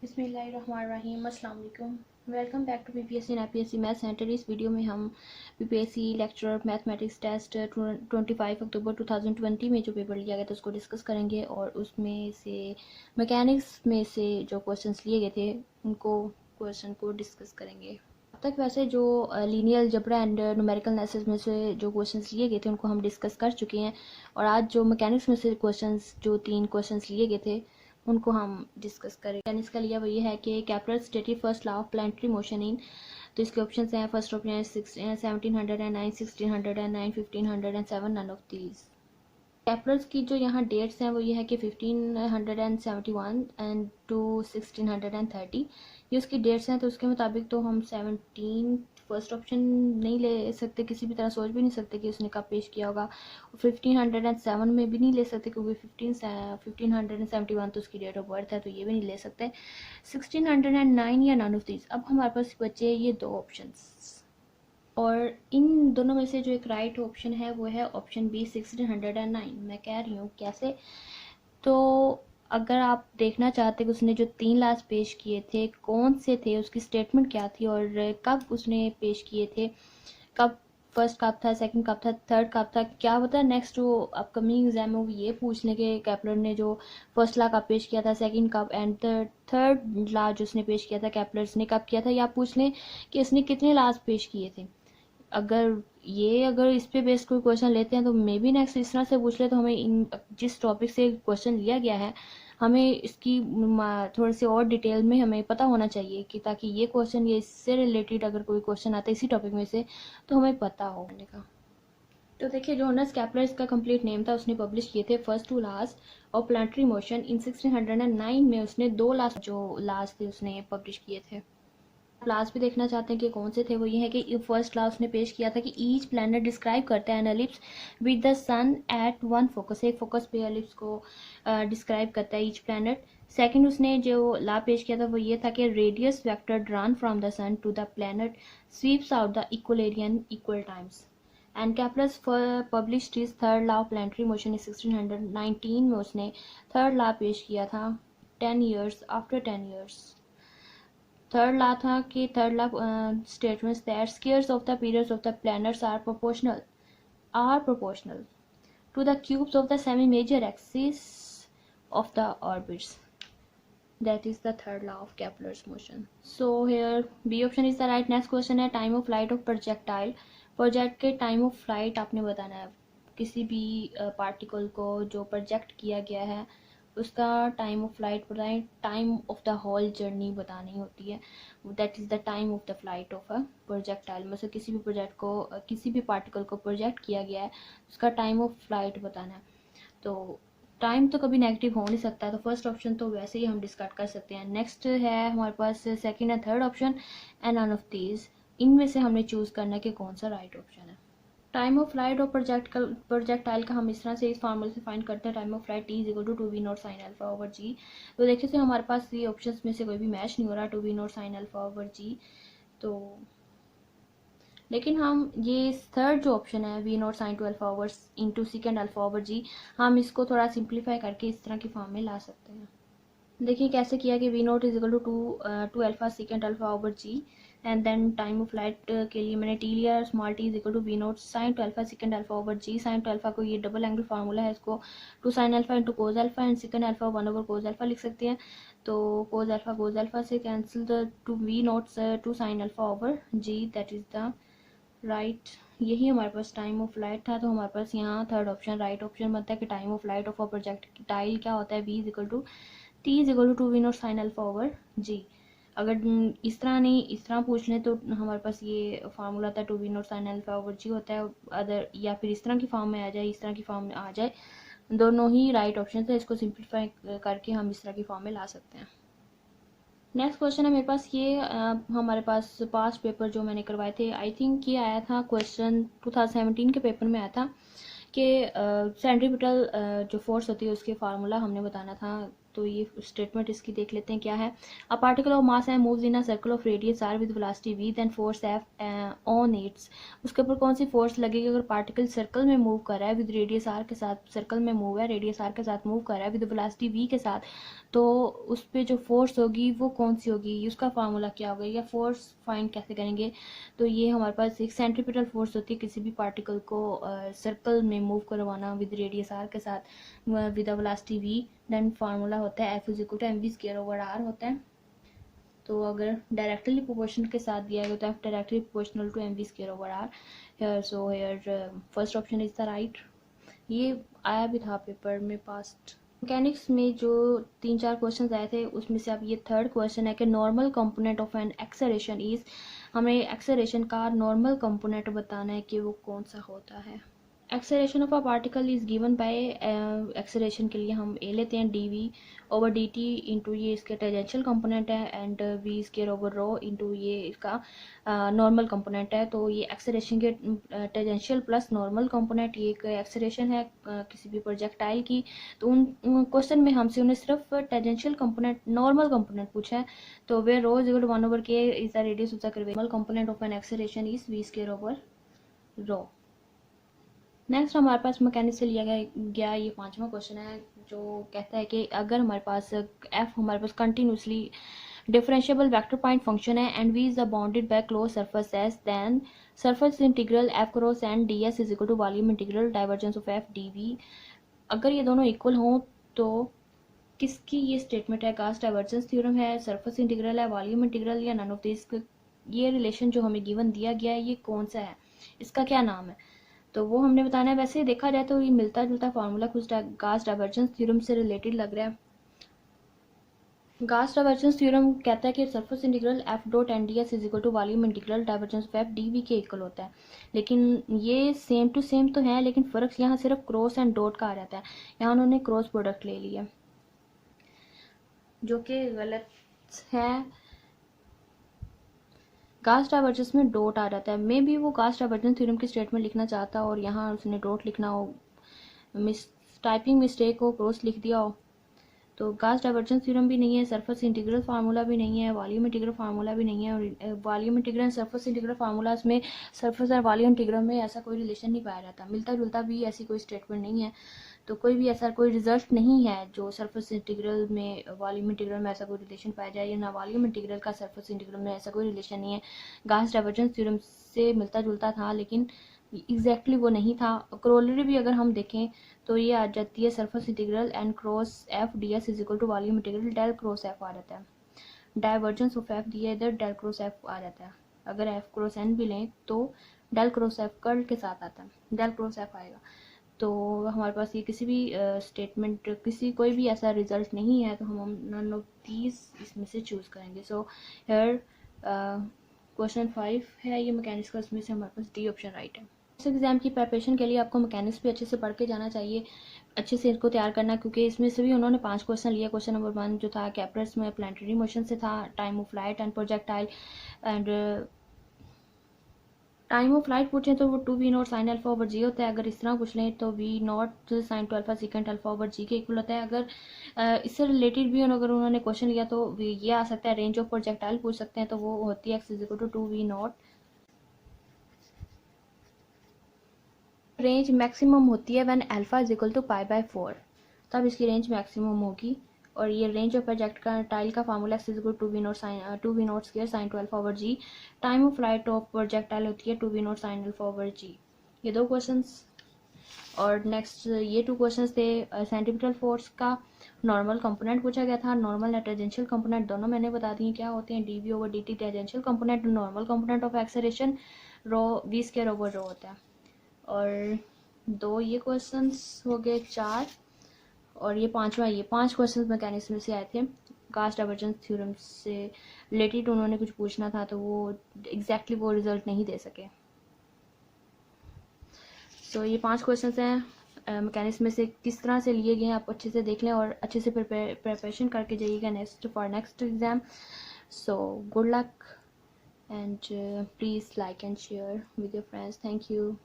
बिस्मिल्लाहिर्रहमानिर्रहीम। अस्सलाम वालेकुम। Welcome back to PPSC and IPSC math centre. इस वीडियो में हम पीपीएससी लेक्चरर मैथमेटिक्स टेस्ट 25 अक्टूबर 2020 में जो पेपर लिया गया था उसको डिस्कस करेंगे और उसमें से मैकेनिक्स में से जो क्वेश्चंस लिए गए थे उनको क्वेश्चन को डिस्कस करेंगे। अब तक वैसे जो linear algebra and numerical analysis में से जो क्वेश्चंस लिए गए थे उनको हम डिस्कस कर चुके हैं और आज जो मैकेनिक्स में से क्वेश्चंस जो 3 क्वेश्चंस लिए गए थे उनको हम डिस्कस करें। मैकेनिक्स का लिया वो ये है कि Kepler stated first law of planetary motion इन, तो इसके ऑप्शन हैं फर्स्ट ऑप्शन है 1709, 1609, 1500 and 7 none of these. Kepler's की जो यहाँ डेट्स हैं वो ये है कि 1571 एंड टू 1630, ये उसकी डेट्स हैं। तो उसके मुताबिक तो हम 17 फर्स्ट ऑप्शन नहीं ले सकते, किसी भी तरह सोच भी नहीं सकते कि उसने कब पेश किया होगा। 1507 में भी नहीं ले सकते क्योंकि 1571 तो उसकी डेट ऑफ बर्थ है, तो ये भी नहीं ले सकते। 1609 या नन ऑफ दीज। अब हमारे पास बचे ये दो ऑप्शंस और इन दोनों में से जो एक राइट ऑप्शन है वो है ऑप्शन बी 1609। मैं कह रही हूँ कैसे, तो अगर आप देखना चाहते कि उसने जो 3 लास्ट पेश किए थे कौन से थे, उसकी स्टेटमेंट क्या थी और कब उसने पेश किए थे, कब फर्स्ट कब था, सेकंड कब था, थर्ड कब था, क्या पता नेक्स्ट जो अपकमिंग एग्जाम है वो ये पूछ लें कि केपलर ने जो फर्स्ट ला कब पेश किया था, सेकंड कब एंड थर्ड ला जो उसने पेश किया था केपलर्स ने कब किया था, या पूछ लें कि इसने कितने लास्ट पेश किए थे। अगर इस पे बेस्ड कोई क्वेश्चन लेते हैं तो मे बी नेक्स्ट इस तरह से पूछ ले, तो हमें इन जिस टॉपिक से क्वेश्चन लिया गया है हमें इसकी थोड़ी सी और डिटेल में हमें पता होना चाहिए कि ताकि ये क्वेश्चन या इससे रिलेटेड अगर कोई क्वेश्चन आता है इसी टॉपिक में से तो हमें पता हो का। तो देखिए जोनास केपलर इसका कंप्लीट नेम था, उसने पब्लिश किए थे first 2 laws of planetary motion in 1609 में। उसने 2 लॉज जो लॉज थे उसने पब्लिश किए थे। क्लास भी देखना चाहते हैं कि कौन से थे, वो ये है कि फर्स्ट क्लास ने पेश किया था कि ईच प्लैनेट डिस्क्राइब करता है an ellipse with the sun at one focus, एक फोकस पे एलिप्स को डिस्क्राइब करता है ईच प्लैनेट। सेकंड उसने जो ला पेश किया था वो ये था कि radius vector drawn from the sun to the planet sweeps out the equal area in equal times. And Kepler's published his third law of planetary motion in 1619 में उसने थर्ड लॉ पेश किया था 10 years after 10 years. Third law था कि third law statements that squares of the periods of the planets are proportional to the cubes of the semi major axis of the orbits. That is the third law of Kepler's motion. So here B option is the right. Next question है time of flight of projectile. Project के time of flight आपने बताना है। किसी भी particle को जो project किया गया है उसका टाइम ऑफ फ्लाइट बताएं, time of the whole journey बतानी होती है। That is the time of the flight of a projectile. मतलब किसी भी प्रोजेक्ट को किसी भी पार्टिकल को प्रोजेक्ट किया गया है उसका टाइम ऑफ फ्लाइट बताना है। तो टाइम तो कभी नेगेटिव हो नहीं सकता, तो फर्स्ट ऑप्शन तो वैसे ही हम डिस्कार्ड कर सकते हैं। नेक्स्ट है हमारे पास second and third option and none of these. इनमें से हमने चूज़ करना है कि कौन सा राइट ऑप्शन है। टाइम ऑफ फ्लाइट और प्रोजेक्टाइल का हम इस तरह से इस फार्मूले से फाइंड करते हैं। Time of flight T is equal to 2v0 sine alpha over G. तो देखिए से हमारे पास ये ऑप्शंस में से कोई भी मैच नहीं हो रहा 2v0 sine alpha over G. तो लेकिन हम ये थर्ड जो ऑप्शन है v0 sine two alpha over into second alpha over G, हम इसको थोड़ा सिंप्लीफाई करके इस तरह की फॉर्म में ला सकते हैं। देखिए कैसे किया कि v0 is equal to two alpha second alpha over g and then time of flight के लिए मैंने टी लिया, small t is equal to v0 sine two alpha second alpha over g. Sine two alpha को ये double angle formula है, इसको two sine alpha into cos alpha and second alpha 1 over cos alpha लिख सकते हैं। तो cos alpha से cancel the two v0 to sine alpha over g, that is the right. यही हमारे पास टाइम ऑफ फ्लाइट था, तो हमारे पास यहाँ थर्ड ऑप्शन राइट ऑप्शन बनता है कि time of flight of a projectile क्या होता है, v is equal to T is equal to 2v0 sine alpha over G. अगर इस तरह नहीं इस तरह पूछ लें तो हमारे पास ये फार्मूला था 2v0 साइन अल्फा ओवर जी होता है। अदर या फिर इस तरह की फॉर्म में आ जाए, इस तरह की फॉर्म में आ जाए, दोनों ही राइट ऑप्शन है। इसको सिंप्लीफाई करके हम इस तरह की फॉर्म में ला सकते हैं। नेक्स्ट क्वेश्चन है मेरे पास ये हमारे पास पास्ट पेपर जो मैंने करवाए थे, आई थिंक ये आया था क्वेश्चन 2017 के पेपर में आया था कि सेंट्रीपिटल जो फोर्स होती है उसके फार्मूला हमने बताना था तो ये स्टेटमेंट इसकी देख लेते हैं क्या है। अ पार्टिकल ऑफ मास है moves in a circle of radius r with velocity v then force F on its. उसके ऊपर कौन सी फोर्स लगेगी अगर पार्टिकल सर्कल में मूव कर रहा है विद रेडियस आर के साथ, सर्कल में मूव है रेडियस आर के साथ मूव कर रहा है विद वेलोसिटी v के साथ, तो उस पर जो फोर्स होगी वो कौन सी होगी, उसका फार्मूला क्या होगा या फोर्स फाइंड कैसे करेंगे। तो ये हमारे पास एक सेंट्रीपिटल फोर्स होती है किसी भी पार्टिकल को सर्कल में मूव करवाना विद रेडियस आर के साथ with velocity v। Then formula होता है F is equal to m v square over r होता है। तो अगर डायरेक्टली प्रोपोर्शनल के साथ दिया गया तो F directly proportional to m v square over r. Here so here first option is the right. ये आया भी था पेपर में पास्ट। मैकेनिक्स में जो 3-4 क्वेश्चन आए थे उसमें से अब ये थर्ड क्वेश्चन है कि normal component of an acceleration is, हमें एक्सेलरेशन का नॉर्मल कंपोनेंट बताना है कि वो कौन सा होता है। Acceleration of a particle is given by, acceleration के लिए हम ए लेते हैं D we over D t into ये इसके टेंजेंशियल कंपोनेंट है and v square over rho into ये इसका नॉर्मल कंपोनेंट है। तो ये एक्सेलरेशन के टेंजेंशियल प्लस नॉर्मल कंपोनेंट, ये एक एक्सेलरेशन है किसी भी प्रोजेक्टाइल की। तो उन क्वेश्चन में हमसे उन्हें सिर्फ टेंजेंशियल कंपोनेंट नॉर्मल कंपोनेंट पूछा है। तो where rho is equal to 1 over k is the radius of the curve. Normal component of an acceleration is v square over rho. Next हमारे पास मैकेनिक्स से लिया गया ये 5वां क्वेश्चन है जो कहता है कि अगर हमारे पास एफ हमारे पास continuously differentiable vector point function है and V is bounded by close surface S, then surface integral F cross and D S is equal to volume integral divergence of F D V. अगर ये दोनों equal हों तो किसकी ये statement है, Gauss divergence theorem है, surface integral है, वॉल्यूम इंटीग्रल या नन ऑफ दिस। ये रिलेशन जो हमें गिवन दिया गया है ये कौन सा है, इसका क्या नाम है, तो वो हमने बताना है। वैसे देखा जाए तो ये मिलता जुलता फार्मूला कुछ गाउस डाइवर्जेंस थ्योरम से रिलेटेड लग रहा है। गाउस डाइवर्जेंस थ्योरम कहता है कि surface integral F dot n d S is equal to volume integral divergence of F D v के इक्वल होता है। लेकिन ये सेम टू सेम तो है, लेकिन फ़र्क यहाँ सिर्फ क्रॉस एंड डॉट का आ जाता है। यहाँ उन्होंने क्रॉस प्रोडक्ट ले लिया जो कि गलत है। गाउस डाइवर्जेंस में डॉट आ जाता है, मे बी वो गाउस डाइवर्जेंस थ्योरम की स्टेटमेंट लिखना चाहता और यहाँ उसने डॉट लिखना हो, टाइपिंग मिस्टेक हो, क्रॉस लिख दिया हो। तो गाउस डाइवर्जेंस थ्योरम भी नहीं है, सरफेस इंटीग्रल फार्मूला भी नहीं है, वॉल्यूम इंटीग्रल फार्मूला भी नहीं है। और volume integral and surface integral formulas में सरफेस और वॉल्यूम इंटीग्रल में ऐसा कोई रिलेशन नहीं पाया जाता, मिलता जुलता भी ऐसी कोई स्टेटमेंट नहीं है। तो कोई भी ऐसा कोई रिजल्ट नहीं है जो सरफेस इंटीग्रल में वॉल्यूम इंटीग्रल में ऐसा कोई रिलेशन पाया जाए, या ना वॉल्यूम इंटीग्रल का सरफेस इंटीग्रल में ऐसा कोई रिलेशन नहीं है। गाउस डाइवर्जेंस थ्योरम से मिलता जुलता था लेकिन एग्जैक्टली वो नहीं था। क्रोलरी भी अगर हम देखें तो ये आ जाती है surface integral and cross F D S is equal to volume integral del cross F आ जाता है। डाइवर्जेंस ऑफ एफ दिया इधर डेल क्रॉस एफ आ जाता है। अगर एफ क्रॉस एन भी लें तो डेल क्रॉस एफ कर्ल के साथ आता है, डेल क्रॉस एफ आएगा। तो हमारे पास ये किसी भी स्टेटमेंट किसी कोई भी ऐसा रिजल्ट नहीं है, तो हम नन ऑफ दीज इसमें से चूज़ करेंगे। सो हेयर क्वेश्चन 5 है ये मैकेनिक्स का, उसमें से हमारे पास डी ऑप्शन राइट है। इस एग्ज़ाम की प्रिपरेशन के लिए आपको मैकेनिक्स भी अच्छे से पढ़ के जाना चाहिए, अच्छे से इसको तैयार करना, क्योंकि इसमें से भी उन्होंने 5 क्वेश्चन लिए। क्वेश्चन नंबर 1 जो था कैपरस में प्लानिटरी मोशन से था, time of light and projectile and time of light पूछें तो वो 2v0 साइन अल्फा ओवर जी होता है। अगर इस तरह पूछ लें तो v0 sine 2 alpha second alpha over G के इक्वल होता है। अगर इससे रिलेटेड भी अगर उन्होंने क्वेश्चन लिया तो ये आ सकता है, रेंज ऑफ प्रोजेक्टाइल पूछ सकते हैं, तो वो होती है X is equal to 2v0। Range maximum होती है when alpha is equal to π/4, तब इसकी रेंज मैक्सिमम होगी। और ये रेंज ऑफ प्रोजेक्टाइल का formula X is equal to 2v0 square sine 2 alpha over G. Time of flight of projectile होती है 2v0 साइन अल्फा ओवर जी। ये 2 क्वेश्चंस। और नेक्स्ट ये 2 क्वेश्चंस थे सेंटीमीटर फोर्स का नॉर्मल कंपोनेंट पूछा गया था, नॉर्मल या टेंजेंशियल कंपोनेंट दोनों मैंने बता दिए क्या होते हैं। D we over D T tangential component, normal component of acceleration rho V square over rho होता है। और 2 ये क्वेश्चंस हो गए 4, और ये 5वां, ये 5 क्वेश्चंस मैकेनिक्स में से आए थे। गाउस डाइवर्जेंस थ्योरम से रिलेटेड उन्होंने कुछ पूछना था तो वो एग्जैक्टली वो रिजल्ट नहीं दे सके। सो ये 5 क्वेश्चंस हैं मैकेनिक्स में से किस तरह से लिए गए हैं आप अच्छे से देख लें और अच्छे से प्रिपरेशन करके जाइएगा next exam. So good luck and please like and share with your friends. Thank you.